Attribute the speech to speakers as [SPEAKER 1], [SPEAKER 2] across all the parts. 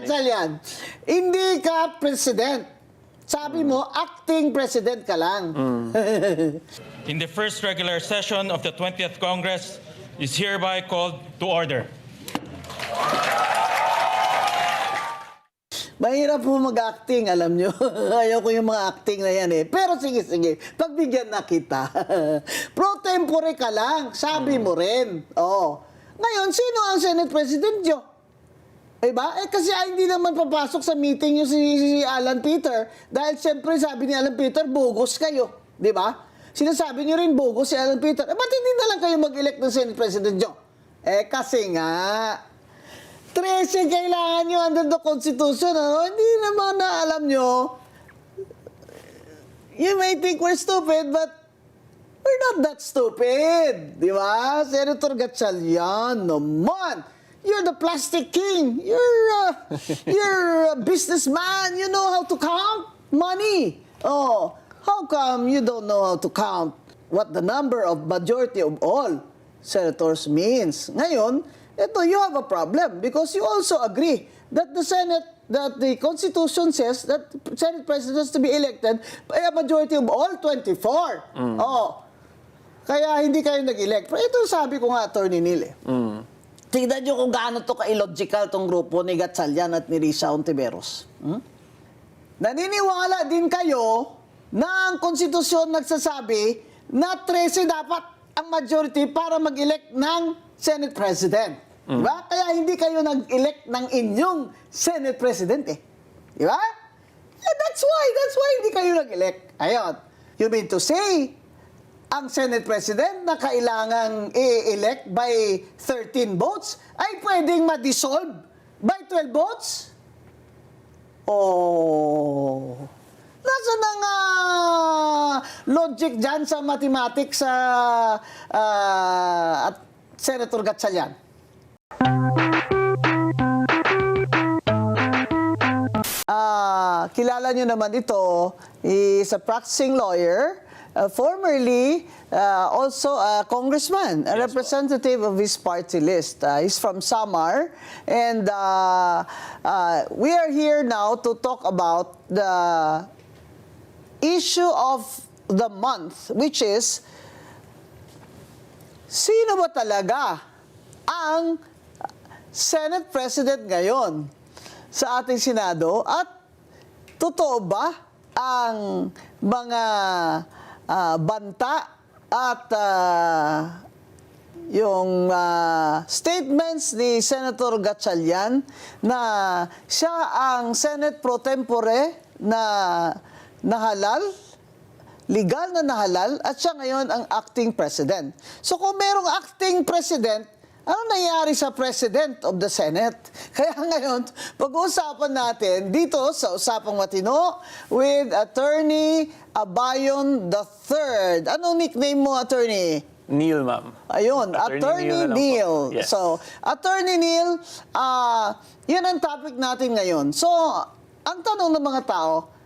[SPEAKER 1] Gatchalian, hindi ka president. Sabi mo, acting president ka lang.
[SPEAKER 2] In the first regular session of the 20th Congress is hereby called to order.
[SPEAKER 1] Mahirap po mag-acting, alam nyo. Ayaw ko yung mga acting na yan eh. Pero sige, pagbigyan na kita. Pro tempore ka lang, sabi mo rin. Oh. Ngayon, sino ang Senate President nyo? Diba? Eh kasi hindi naman papasok sa meeting nyo si Alan Peter. Dahil siyempre sabi ni Alan Peter, bogus kayo. Diba? Sinasabi nyo rin bogus si Alan Peter. Eh ba't hindi na lang kayo mag-elect ng Senate President nyo? Eh kasi nga, 13 kailangan nyo under the Constitution. Ano? Hindi naman na alam nyo. You may think we're stupid, but we're not that stupid. Di ba? Senator Gatchalian, naman. You're the plastic king. You're a businessman. You know how to count money. Oh, how come you don't know how to count what the number of majority of all senators means? Ngayon, ito, you have a problem because you also agree that the Constitution says that Senate presidents to be elected by a majority of all 24. Oh, kaya hindi kayo nag-elect. Pero ito sabi ko nga, Attorney Neil eh. Tignan nyo kung gaano to ka-illogical tong grupo ni Gatchalian at ni Risa Hontiveros. Naniniwala din kayo na ang konstitusyon nagsasabi na 13 dapat ang majority para mag-elect ng Senate President. Diba? Kaya hindi kayo nag-elect ng inyong Senate President eh. Diba? Yeah, that's why hindi kayo nag-elect. Ayun. You mean to say, ang Senate President na kailangang i-elect by 13 votes ay pwedeng ma-dissolve by 12 votes? Oh, nasa nang logic dyan sa mathematics at Senator Gatchalian? Kilala nyo naman ito, is a practicing lawyer, formerly also a congressman, a representative of his party list. He's from Samar, and we are here now to talk about the issue of the month, which is, sino ba talaga ang Senate President ngayon sa ating Senado? At totoo ba ang mga banta at yung statements ni Senator Gatchalian na siya ang Senate pro tempore na nahalal, legal na nahalal, at siya ngayon ang acting president. So kung merong acting president, ano nangyari sa President of the Senate? Kaya ngayon, pag-uusapan natin dito sa Usapang Matino with Attorney Abayon III. Anong nickname mo, Attorney?
[SPEAKER 3] Neil, ma'am.
[SPEAKER 1] Ayun, Attorney Neil.
[SPEAKER 3] Yes.
[SPEAKER 1] So, Attorney Neil, yun ang topic natin ngayon. So, ang tanong ng mga tao,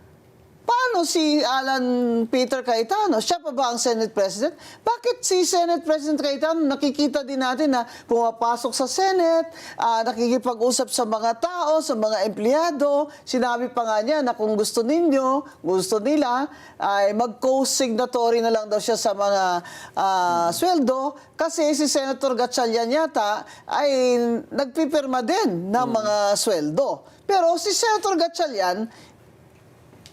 [SPEAKER 1] paano si Alan Peter Cayetano? Siya pa ba ang Senate President? Bakit si Senate President Cayetano, nakikita din natin na pumapasok sa Senate, nakikipag-usap sa mga tao, sa mga empleyado. Sinabi pa nga niya na kung gusto nila, ay mag-co-signatory na lang daw siya sa mga sweldo, kasi si Senator Gatchalian yata ay nagpipirma din ng mga sweldo. Pero si Senator Gatchalian,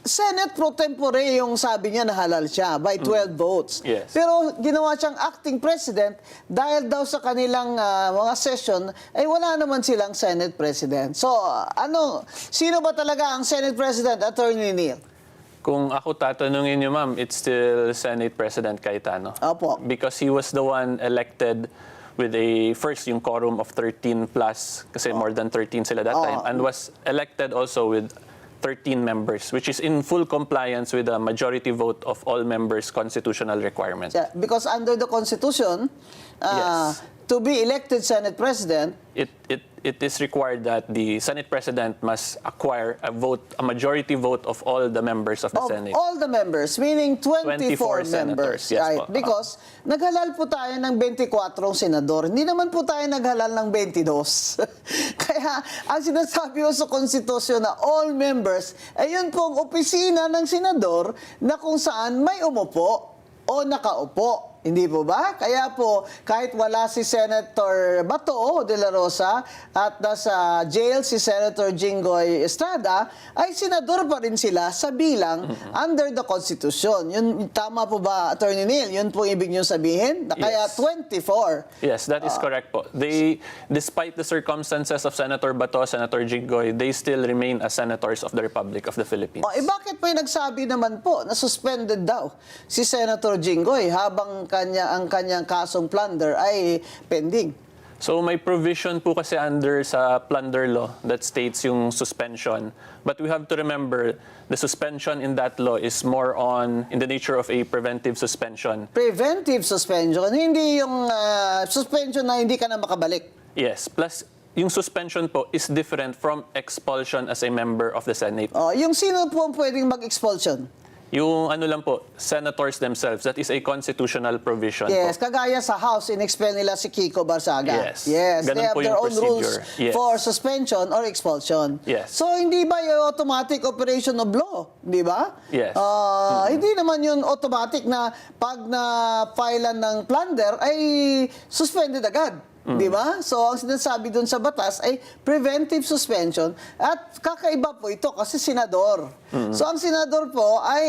[SPEAKER 1] Senate pro tempore yung sabi niya na halal siya by 12 votes.
[SPEAKER 3] Yes.
[SPEAKER 1] Pero ginawa siyang acting president dahil daw sa kanilang mga session ay wala naman silang Senate president. So, sino ba talaga ang Senate president, Attorney Neil?
[SPEAKER 3] Kung ako tatanungin niyo, ma'am, it's still Senate President Cayetano.
[SPEAKER 1] Opo.
[SPEAKER 3] Because he was the one elected with yung quorum of 13 plus, kasi more than 13 sila that time, and was elected also with 13 members, which is in full compliance with the majority vote of all members' constitutional requirement.
[SPEAKER 1] Yeah, because under the Constitution,
[SPEAKER 3] Yes.
[SPEAKER 1] to be elected Senate President,
[SPEAKER 3] It it is required that the Senate President must acquire a majority vote of all the members of the
[SPEAKER 1] Of
[SPEAKER 3] Senate.
[SPEAKER 1] all the members, meaning 24 members.
[SPEAKER 3] senators, yes
[SPEAKER 1] Right?
[SPEAKER 3] po.
[SPEAKER 1] Because naghalal po tayo ng 24 senador. Hindi naman po tayo naghalal ng 22. Kaya ang sinasabi ko sa konstitusyon na all members, ay yun pong opisina ng senador na kung saan may umupo o nakaupo. Hindi po ba? Kaya po, kahit wala si Senator Bato de la Rosa at nasa jail si Senator Jinggoy Estrada, ay senador pa rin sila sa bilang under the Constitution. Yun, tama po ba, Attorney Neil? Yun po ibig nyo sabihin? Na kaya
[SPEAKER 3] Yes.
[SPEAKER 1] 24.
[SPEAKER 3] Yes, that is correct po. They, despite the circumstances of Senator Bato, Senator Jinggoy, they still remain as senators of the Republic of the Philippines.
[SPEAKER 1] Bakit may nagsabi naman po na suspended daw si Senator Jinggoy habang ang kanyang kasong plunder ay pending?
[SPEAKER 3] So may provision po kasi under sa plunder law that states yung suspension. But we have to remember the suspension in that law is more in the nature of a preventive suspension.
[SPEAKER 1] Preventive suspension, hindi yung suspension na hindi ka na makabalik.
[SPEAKER 3] Yes, plus yung suspension po is different from expulsion as a member of the Senate.
[SPEAKER 1] Yung sino po ang pwedeng mag-expulsion?
[SPEAKER 3] Yung ano lang po, senators themselves, that is a constitutional provision
[SPEAKER 1] Yes,
[SPEAKER 3] po.
[SPEAKER 1] kagaya sa House, in-expel nila si Kiko Barsaga.
[SPEAKER 3] Yes.
[SPEAKER 1] Yes,
[SPEAKER 3] Ganun
[SPEAKER 1] they have
[SPEAKER 3] po
[SPEAKER 1] their
[SPEAKER 3] yung
[SPEAKER 1] own rules
[SPEAKER 3] procedure. Yes.
[SPEAKER 1] for suspension or expulsion.
[SPEAKER 3] Yes.
[SPEAKER 1] So, hindi ba yung automatic operation of law? Di ba?
[SPEAKER 3] Yes.
[SPEAKER 1] Hindi naman yun automatic na pag na-filean ng plunder ay suspended agad. Di ba? So, ang sinasabi dun sa batas ay preventive suspension at kakaiba po ito kasi senador. So, ang senador po ay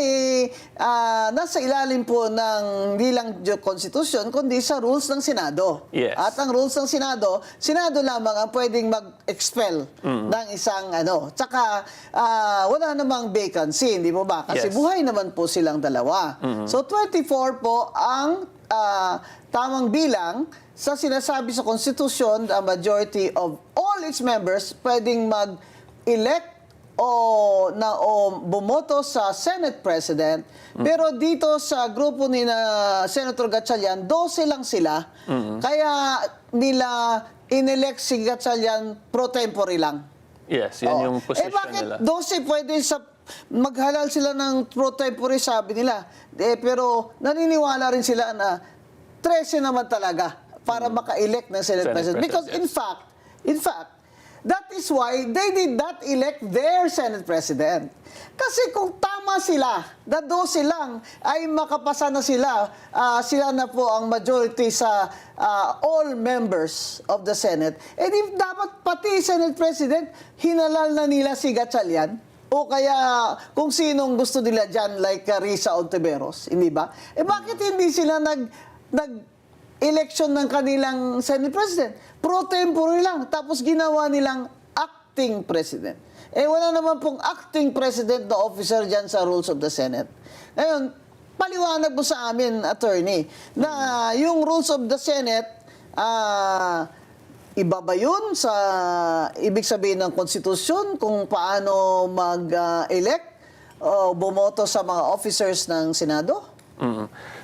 [SPEAKER 1] nasa ilalim po ng hindi lang Constitution kundi sa rules ng Senado.
[SPEAKER 3] Yes.
[SPEAKER 1] At ang rules ng Senado, Senado lamang ang pwedeng mag-expel ng isang Tsaka, wala namang vacancy, hindi po ba? Kasi
[SPEAKER 3] Yes.
[SPEAKER 1] buhay naman po silang dalawa. So, 24 po ang tamang bilang sa sinasabi sa Konstitusyon, the majority of all its members pwedeng mag-elect o bumoto sa Senate President. Pero dito sa grupo ni Senator Gatchalian, 12 lang sila. Kaya nila inelect si Gatchalian pro tempore lang.
[SPEAKER 3] Yes, yan yung position
[SPEAKER 1] bakit
[SPEAKER 3] nila.
[SPEAKER 1] 12 pwede maghalal sila ng pro tempore, sabi nila. Pero naniniwala rin sila na 13 naman talaga para maka-elect ng Senate President. Because
[SPEAKER 3] yes.
[SPEAKER 1] in fact, that is why they did not elect their Senate President. Kasi kung tama sila, na 12 lang, ay makapasa na sila, sila na po ang majority sa all members of the Senate, di dapat pati Senate President, hinalal na nila si Gatchalian. O kaya kung sinong gusto nila dyan, like Risa Ontiveros, hindi ba? Bakit hindi sila nag-election ng kanilang Senate President? Pro tempore lang, tapos ginawa nilang acting President. Wala naman pong acting President na officer dyan sa rules of the Senate. Ngayon, paliwanag mo sa amin, attorney, na yung rules of the Senate, iba ba yun sa ibig sabihin ng konstitusyon kung paano mag-elect o bumoto sa mga officers ng Senado?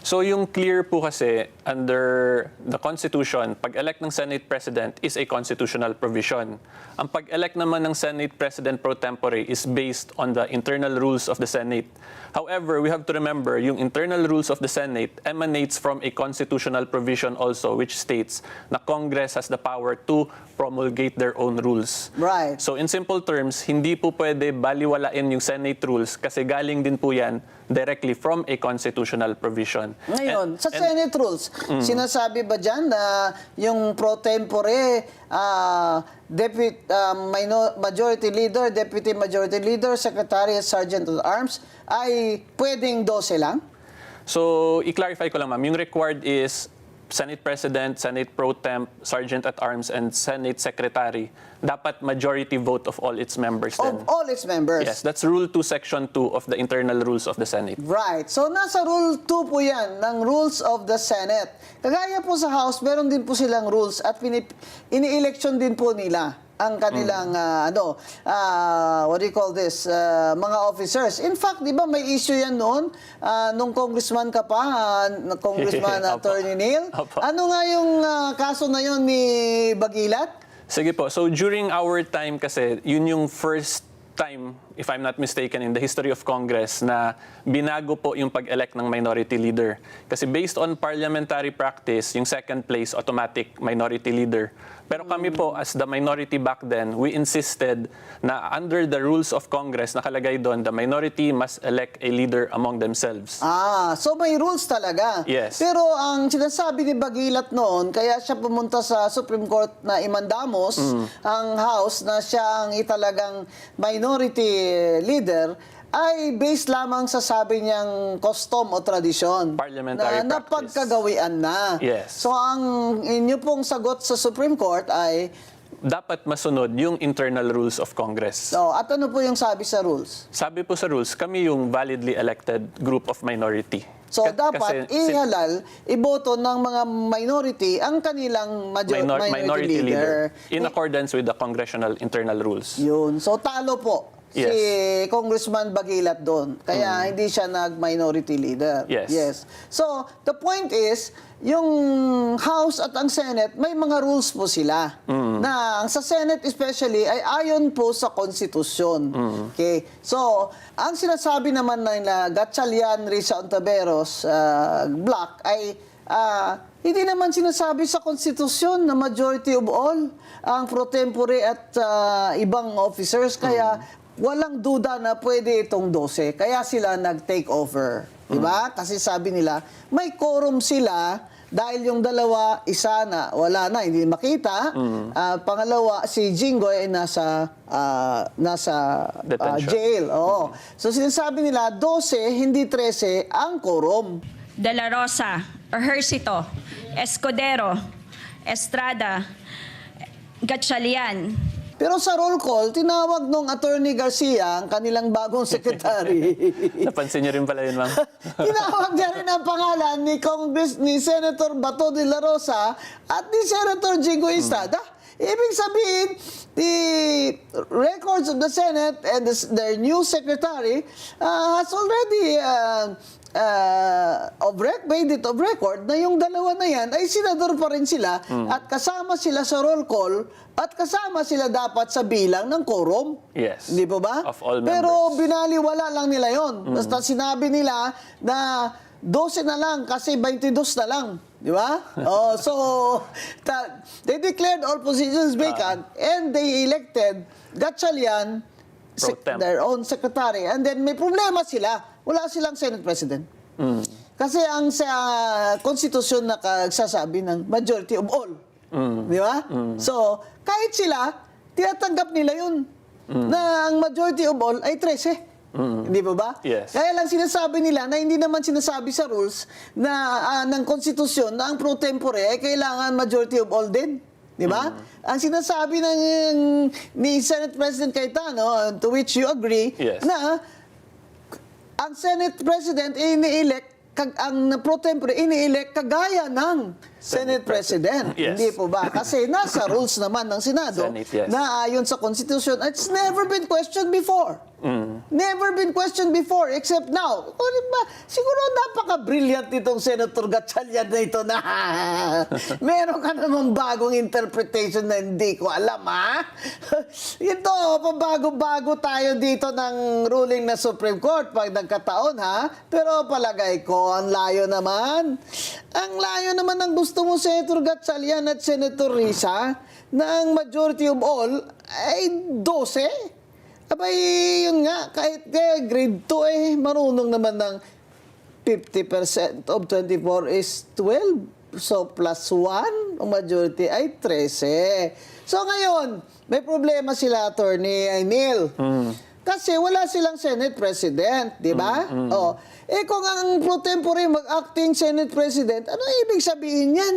[SPEAKER 3] So yung clear po kasi under the Constitution, pag-elect ng Senate President is a constitutional provision. Ang pag-elect naman ng Senate President pro tempore is based on the internal rules of the Senate. However, we have to remember, yung internal rules of the Senate emanates from a constitutional provision also which states na Congress has the power to promulgate their own rules.
[SPEAKER 1] Right.
[SPEAKER 3] So in simple terms, hindi po pwede baliwalain yung Senate rules kasi galing din po yan directly from a constitutional provision.
[SPEAKER 1] Ngayon, sa Senate rules, sinasabi ba dyan na yung pro tempore, majority leader, deputy majority leader, secretary at sergeant of arms, ay pwedeng 12 lang?
[SPEAKER 3] So, i-clarify ko lang ma'am, yung required is Senate President, Senate Pro Temp, Sergeant at Arms, and Senate Secretary. Dapat majority vote of all its members then.
[SPEAKER 1] Of all its members?
[SPEAKER 3] Yes, that's Rule 2, Section 2 of the internal rules of the Senate.
[SPEAKER 1] Right. So, nasa Rule 2 po yan, ng Rules of the Senate. Kagaya po sa House, meron din po silang rules at ini-election din po nila ang kanilang, what do you call this, mga officers. In fact, di ba may issue yan noon, nung congressman ka pa, Congressman Attorney Neil?
[SPEAKER 3] Opo.
[SPEAKER 1] Ano nga yung kaso na yun ni Bagilat?
[SPEAKER 3] Sige po. So during our time kasi, yun yung first time, if I'm not mistaken, in the history of Congress na binago po yung pag-elect ng minority leader. Kasi based on parliamentary practice, yung second place, automatic minority leader. Pero kami po, as the minority back then, we insisted na under the rules of Congress, nakalagay doon, the minority must elect a leader among themselves.
[SPEAKER 1] So may rules talaga.
[SPEAKER 3] Yes.
[SPEAKER 1] Pero ang sinasabi ni Bagilat noon, kaya siya pumunta sa Supreme Court na imandamos ang House na siya ang italagang minority leader, ay based lamang sa sabi niyang custom o tradisyon.
[SPEAKER 3] Parliamentary
[SPEAKER 1] na
[SPEAKER 3] practice.
[SPEAKER 1] napagkagawian na.
[SPEAKER 3] Yes.
[SPEAKER 1] So ang inyo pong sagot sa Supreme Court ay,
[SPEAKER 3] Dapat masunod yung internal rules of Congress.
[SPEAKER 1] at ano po yung sabi sa rules?
[SPEAKER 3] Sabi po sa rules, kami yung validly elected group of minority.
[SPEAKER 1] So
[SPEAKER 3] Kasi
[SPEAKER 1] dapat ihalal, iboto ng mga minority ang kanilang minority leader.
[SPEAKER 3] in accordance with the congressional internal rules.
[SPEAKER 1] Yun. So talo po si
[SPEAKER 3] Yes.
[SPEAKER 1] Congressman Bagilat doon. Kaya hindi siya nag-minority leader.
[SPEAKER 3] Yes.
[SPEAKER 1] So the point is, yung House at ang Senate, may mga rules po sila. Na ang sa Senate especially ay ayon po sa konstitusyon. Okay? So, ang sinasabi naman na Gatchalian, Risa Ontiveros, Black ay hindi naman sinasabi sa konstitusyon na majority of all ang pro tempore at ibang officers. Kaya walang duda na pwede itong 12. Kaya sila nag-take over. Diba? Kasi sabi nila, may quorum sila dahil yung dalawa, isa na wala na, hindi makita. Pangalawa, si Jinggoy ay nasa
[SPEAKER 3] Detention.
[SPEAKER 1] jail. Oo. So sinasabi nila, 12, hindi 13 ang quorum.
[SPEAKER 4] De La Rosa, Ejercito, Escudero, Estrada, Gatchalian.
[SPEAKER 1] Pero sa roll call, tinawag nung Attorney Garcia, ang kanilang bagong secretary.
[SPEAKER 3] Napansin niyo rin pala yun, ma'am?
[SPEAKER 1] Tinawag niya rin ang pangalan ni Senator Bato de la Rosa at ni Senator Jinggoy Estrada. Ibig sabihin, the records of the Senate and their new secretary has already made it of record na yung dalawa na yan ay senador pa rin sila at kasama sila sa roll call at kasama sila dapat sa bilang ng quorum.
[SPEAKER 3] Yes.
[SPEAKER 1] Hindi po ba?
[SPEAKER 3] Of all members.
[SPEAKER 1] Pero binaliwala lang nila yon. Basta sinabi nila na 12 na lang kasi 22 na lang. Di ba? So, they declared all positions vacant and they elected Gatchalian,
[SPEAKER 3] Pro temp.
[SPEAKER 1] their own secretary. And then may problema sila. Wala silang Senate President. Kasi ang sa konstitusyon na nagsasabi ng majority of all. Di ba? So, kahit sila, tinatanggap nila yun. Na ang majority of all ay 13. Hindi ba ba?
[SPEAKER 3] Yes.
[SPEAKER 1] Kaya lang sinasabi nila na hindi naman sinasabi sa rules na ng konstitusyon na ang pro tempore ay kailangan majority of all din. Di ba? Ang sinasabi ni Senate President Cayetano, to which you agree,
[SPEAKER 3] Yes.
[SPEAKER 1] na ang Senate President ini-elect ang pro tempore ini-elect kagaya ng Senate President.
[SPEAKER 3] Yes.
[SPEAKER 1] Hindi po ba? Kasi nasa rules naman ng Senado
[SPEAKER 3] Senate, yes.
[SPEAKER 1] na ayon sa Constitution, it's never been questioned before. Never been questioned before except now. Siguro napaka-brilliant itong Senator Gatchalian na ito na meron ka namang bagong interpretation na hindi ko alam, ha? Ito, pabago-bago tayo dito ng ruling na Supreme Court pag nagkataon, ha? Pero palagay ko, ang layo naman. Ang layo naman ng gusto mo, Senator Gatchalian at Senator Risa, na ang majority of all ay 12. Abay, yun nga, kahit grade 2 marunong naman ng 50% of 24 is 12. So, plus 1, ang majority ay 13. So, ngayon, may problema sila, Attorney Neil. Kasi wala silang Senate President, di ba? Kung ang pro tempore mag-acting Senate President, ano ibig sabihin yan?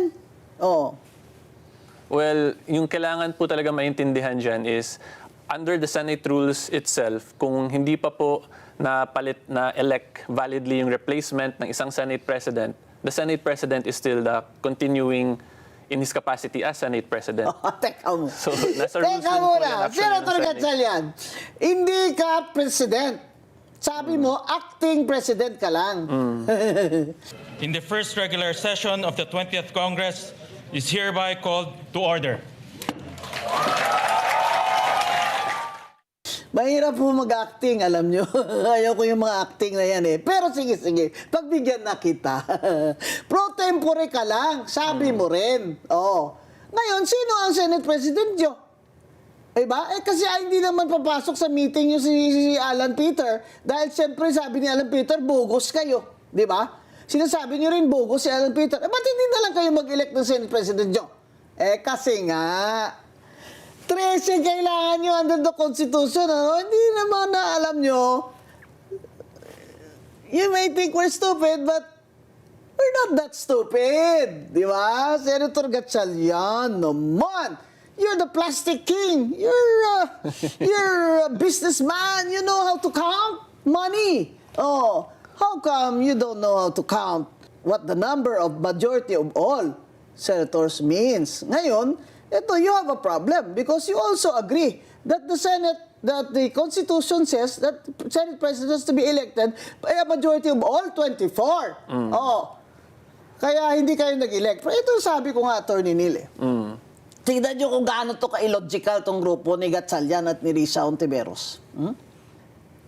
[SPEAKER 3] Well, yung kailangan po talaga maintindihan dyan is under the Senate rules itself, kung hindi pa po na-elect validly yung replacement ng isang Senate President, the Senate President is still the continuing in his capacity as Senate President.
[SPEAKER 1] Teka mo.
[SPEAKER 3] So, nasa rules
[SPEAKER 1] Teka
[SPEAKER 3] din po
[SPEAKER 1] muna,
[SPEAKER 3] yan actually ng
[SPEAKER 1] Senator
[SPEAKER 3] Senate.
[SPEAKER 1] Gatchalian, hindi ka President. Sabi mo, acting President ka lang.
[SPEAKER 2] In the first regular session of the 20th Congress is hereby called to order.
[SPEAKER 1] Mahirap po mag-acting, alam nyo. Ayaw ko yung mga acting na yan eh. Pero sige, pagbigyan na kita. Pro tempore ka lang, sabi mo rin. Oh. Ngayon, sino ang Senate President nyo? Diba? Eh kasi hindi naman papasok sa meeting nyo si Alan Peter. Dahil siyempre sabi ni Alan Peter, bogus kayo. Diba? Sinasabi nyo rin bogus si Alan Peter. Eh ba't hindi na lang kayo mag-elect ng Senate President nyo? Eh kasi nga, 13 kailangan nyo under the Constitution. Ano? Hindi naman na alam nyo. You may think we're stupid, but we're not that stupid. Di ba? Senator Gatchalian naman. You're the plastic king. You're a businessman. You know how to count money. Oh, how come you don't know how to count what the number of majority of all senators means? Ngayon, ito, you have a problem because you also agree that the Constitution says that Senate President is to be elected by a majority of all 24. Oh, kaya hindi kayo nag-elect. Pero ito sabi ko nga, Attorney Neil. Tignan nyo kung gaano to ka-illogical tong grupo ni Gatchalian at ni Risa Hontiveros.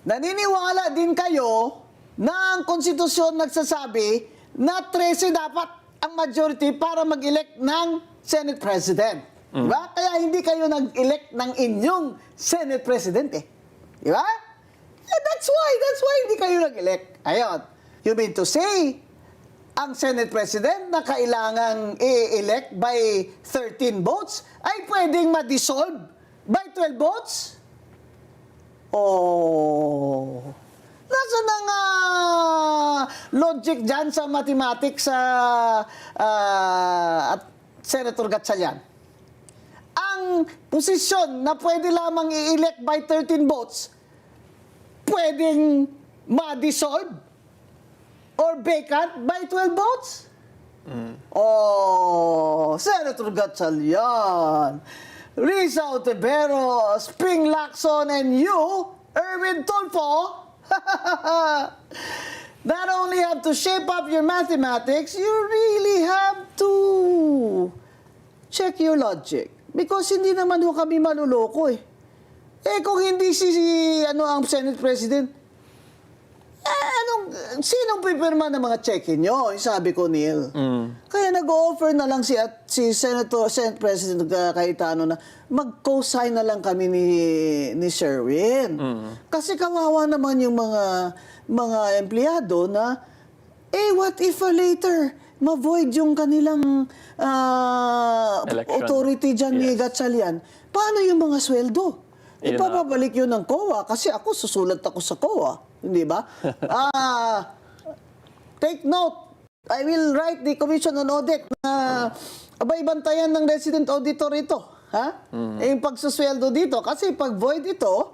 [SPEAKER 1] Naniniwala din kayo na ang konstitusyon nagsasabi na 13 dapat ang majority para mag-elect ng Senate President. Diba? Kaya hindi kayo nag-elect ng inyong Senate President eh. Diba? Yeah, that's why hindi kayo nag-elect. Ayun. You mean to say, ang Senate President na kailangang i-elect by 13 votes ay pwedeng ma-dissolve by 12 votes? Oh. Nasaan ang logic dyan sa mathematics at Senator Gatchalian? Ang posisyon na pwede lamang i-elect by 13 votes, pwedeng ma-dissolve or vacant by 12 votes? Oh, Senator Gatchalian, Risa Hontiveros, Ping Lacson, and you, Erwin Tulfo, not only have to shape up your mathematics, you really have to check your logic. Because hindi naman ho kami maluloko eh. Eh kung hindi ang Senate President, sinong pipirma ng mga check-in nyo? Sabi ko, Neil. Kaya nag-offer na lang si Senate President Cayetano na mag-co-sign na lang kami ni Sherwin. Kasi kawawa naman yung mga empleyado na, what if later ma-void yung kanilang authority dyan ni Gatchalian? Paano yung mga sweldo? Ipapabalik yun ng COA kasi ako susulat ako sa COA. Hindi ba? Take note. I will write the Commission on Audit na abay bantayan ng resident auditor ito. Ha? Yung pagsusweldo dito. Kasi pag void ito,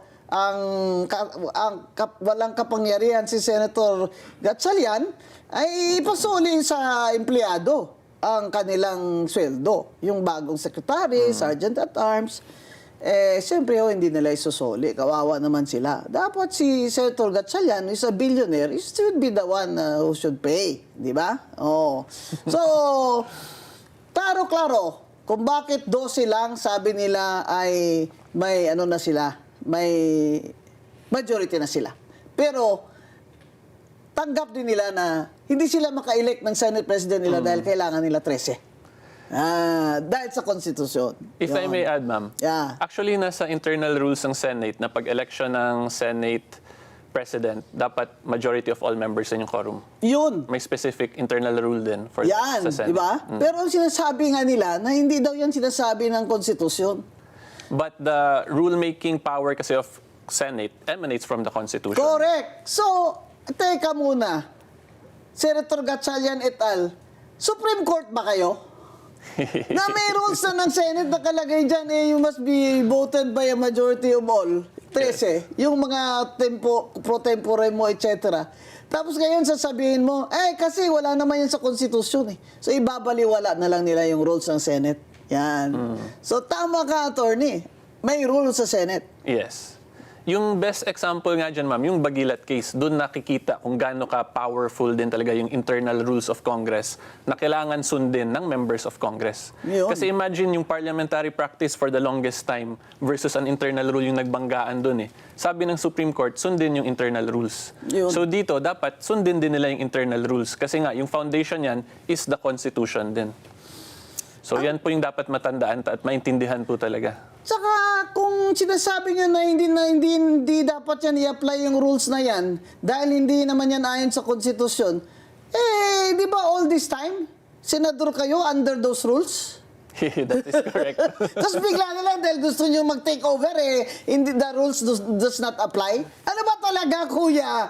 [SPEAKER 1] walang kapangyarihan si Senator Gatchalian, ay ipasuli sa empleyado ang kanilang sweldo. Yung bagong secretary, sergeant at arms, siyempre hindi nila isusuli. Kawawa naman sila. Dapat si Senator Gatchalian is a billionaire. He should be the one who should pay. Di ba? Oh. So, klaro-klaro, kung bakit 12 lang, sabi nila ay may na sila, may majority na sila. Pero, tanggap din nila na hindi sila maka-elect ng Senate President nila dahil kailangan nila 13. Dahil sa konstitusyon.
[SPEAKER 3] If I may add, ma'am.
[SPEAKER 1] Yeah.
[SPEAKER 3] Actually, nasa internal rules ng Senate na pag-election ng Senate President, dapat majority of all members in yung quorum.
[SPEAKER 1] Yun.
[SPEAKER 3] May specific internal rule din for
[SPEAKER 1] Yan,
[SPEAKER 3] sa Senate.
[SPEAKER 1] di ba? Pero ang sinasabi nga nila na hindi daw yan sinasabi ng konstitusyon.
[SPEAKER 3] But the rule-making power kasi of Senate emanates from the Constitution.
[SPEAKER 1] Correct. So, teka muna. Senator Gatchalian et al., Supreme Court ba kayo? Na may rules na ng Senate na kalagay dyan, you must be voted by a majority of all. 13. Yung mga pro tempore mo, etc. Tapos ngayon sasabihin mo, kasi wala naman yan sa konstitusyon eh. So ibabaliwala na lang nila yung rules ng Senate. Yan. So tama ka, attorney. May rules sa Senate.
[SPEAKER 3] Yes. Yung best example nga dyan, ma'am, yung Bagilat case, doon nakikita kung gaano ka powerful din talaga yung internal rules of Congress na kailangan sundin ng members of Congress.
[SPEAKER 1] Yun.
[SPEAKER 3] Kasi imagine yung parliamentary practice for the longest time versus an internal rule yung nagbanggaan doon eh. Sabi ng Supreme Court, sundin yung internal rules.
[SPEAKER 1] Yun.
[SPEAKER 3] So dito, dapat sundin din nila yung internal rules. Kasi nga, yung foundation yan is the Constitution din. So yan po yung dapat matandaan at maintindihan po talaga.
[SPEAKER 1] Tsaka kung sinasabi nyo na hindi dapat yan i-apply yung rules na yan dahil hindi naman yan ayon sa konstitusyon, eh, di ba all this time, senador kayo under those rules?
[SPEAKER 3] That is correct.
[SPEAKER 1] Tapos bigla na lang dahil gusto nyo mag-take over, eh, hindi, the rules does not apply. Ano ba talaga, kuya?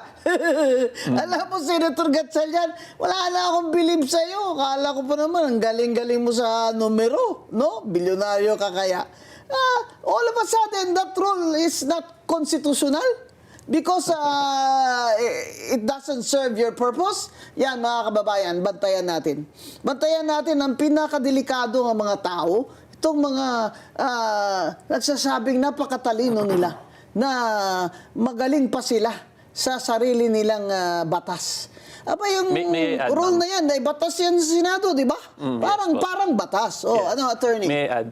[SPEAKER 1] Alam mo, Senator Gatchalian, wala na akong believe sa'yo. Kala ko pa naman, ang galing-galing mo sa numero, no? Bilyonaryo ka kaya. All of a sudden, that rule is not constitutional because it doesn't serve your purpose. Yan, mga kababayan, bantayan natin. Bantayan natin ang pinakadelikado ng mga tao, itong mga nagsasabing napakatalino nila na magaling pa sila sa sarili nilang batas. Aba, yung
[SPEAKER 3] May I add,
[SPEAKER 1] rule
[SPEAKER 3] ma'am?
[SPEAKER 1] na yan, ay batas yan sa Senado, di ba?
[SPEAKER 3] Yes,
[SPEAKER 1] Parang batas. Oh,
[SPEAKER 3] Yes.
[SPEAKER 1] ano, attorney?
[SPEAKER 3] May I add?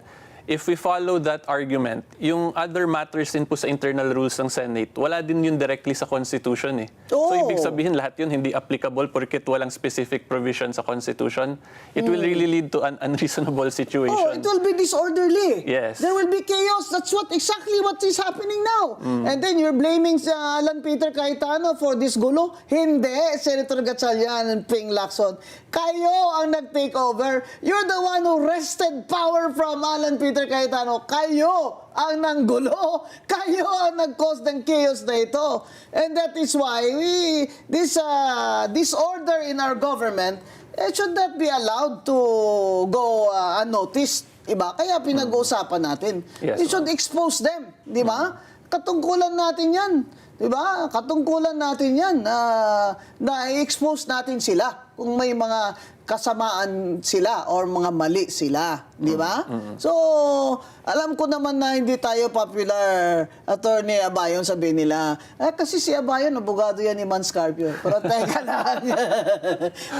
[SPEAKER 3] If we follow that argument, yung other matters din po sa internal rules ng Senate, wala din yun directly sa Constitution eh. So
[SPEAKER 1] Oh.
[SPEAKER 3] ibig sabihin lahat yun hindi applicable porket walang specific provision sa Constitution. It will really lead to an unreasonable situation.
[SPEAKER 1] Oh, it will be disorderly.
[SPEAKER 3] Yes.
[SPEAKER 1] There will be chaos. That's exactly what is happening now. And then you're blaming Alan Peter Cayetano for this gulo. Hindi, Senator Gatchalian and Ping Lacson. Kayo ang nag-take over. You're the one who wrested power from Alan Peter Cayetano. Kayo ang nanggulo. Kayo ang nag-cause ng chaos na ito. And that is why this order in our government should not be allowed to go unnoticed. Diba? Kaya pinag-uusapan natin.
[SPEAKER 3] Yes,
[SPEAKER 1] We should expose them. Di ba? Katungkulan natin yan. Di ba? Katungkulan natin yan. Na i-expose natin sila kung may mga kasamaan sila or mga mali sila. Di ba? So, alam ko naman na hindi tayo popular, Attorney Abayon, sabihin nila. Kasi si Abayon, abogado yan ni Man Scarpio. Pero teka lang.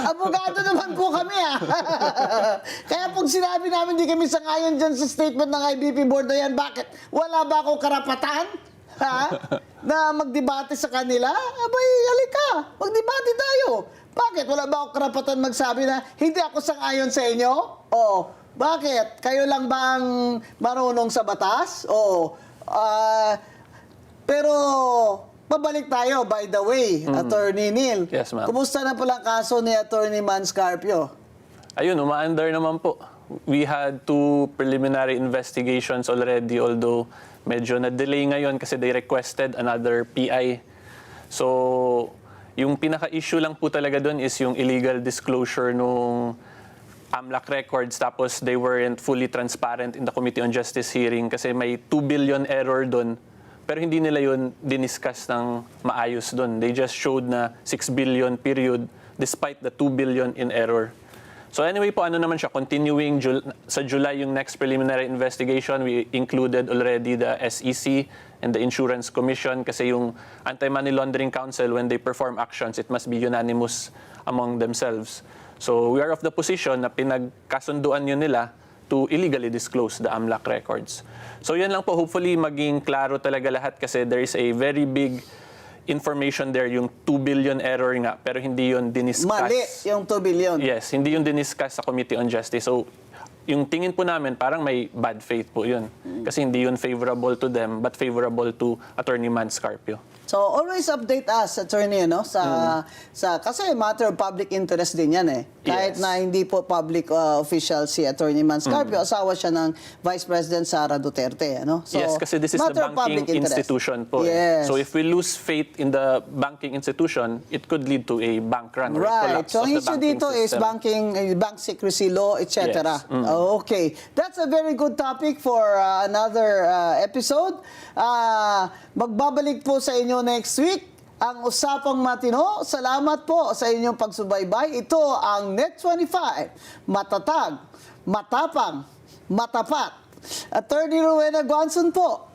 [SPEAKER 1] Abogado naman po kami, Kaya pag sinabi namin di kami sangayon dyan sa statement ng IBP board na yan, bakit? Wala ba akong karapatan? Na magdebate sa kanila? Abay, halika, magdebate tayo. Bakit? Wala ba akong karapatan magsabi na hindi ako sang-ayon sa inyo? O, bakit? Kayo lang ba ang marunong sa batas? O, pero pabalik tayo, by the way, Attorney Neil.
[SPEAKER 3] Yes, ma'am.
[SPEAKER 1] Kumusta na pala ang kaso ni Attorney Man Scarpio?
[SPEAKER 3] Ayun, umaandar naman po. We had 2 preliminary investigations already, although medyo na-delay ngayon kasi they requested another PI. So, yung pinaka-issue lang po talaga doon is yung illegal disclosure nung AMLAC records, tapos they weren't fully transparent in the Committee on Justice hearing kasi may 2 billion error doon. Pero hindi nila yun diniscuss ng maayos doon. They just showed na 6 billion period despite the 2 billion in error. So anyway po, ano naman siya, continuing sa July yung next preliminary investigation, we included already the SEC and the Insurance Commission kasi yung Anti-Money Laundering Council, when they perform actions, it must be unanimous among themselves. So we are of the position na pinagkasunduan yun nila to illegally disclose the AMLAC records. So yan lang po, hopefully maging klaro talaga lahat kasi there is a very big information there, yung 2 billion error nga, pero hindi yun diniscuss.
[SPEAKER 1] Mali yung 2 billion.
[SPEAKER 3] Yes, hindi yun diniscuss sa Committee on Justice. So, yung tingin po namin, parang may bad faith po yun. Kasi hindi yun favorable to them, but favorable to Attorney Man Scarpio.
[SPEAKER 1] So, always update us, Attorney, no? Kasi matter of public interest din yan, Kahit
[SPEAKER 3] Yes.
[SPEAKER 1] na hindi po public official si Attorney Man Scarpio, asawa siya ng Vice President Sara Duterte, ano? So,
[SPEAKER 3] Yes, kasi this is the
[SPEAKER 1] matter of public
[SPEAKER 3] banking
[SPEAKER 1] interest.
[SPEAKER 3] institution po.
[SPEAKER 1] Yes.
[SPEAKER 3] So if we lose faith in the banking institution, it could lead to a bank run or a
[SPEAKER 1] Right.
[SPEAKER 3] collapse
[SPEAKER 1] So,
[SPEAKER 3] of the
[SPEAKER 1] issue
[SPEAKER 3] banking
[SPEAKER 1] dito is
[SPEAKER 3] system.
[SPEAKER 1] bank secrecy law, etc.
[SPEAKER 3] Yes.
[SPEAKER 1] Okay. That's a very good topic for another episode. Magbabalik po sa inyo next week ang Usapang Matino. Salamat po sa inyong pagsubaybay. Ito ang Net25. Matatag, matapang, matapat. Attorney Rowena Guanzon po.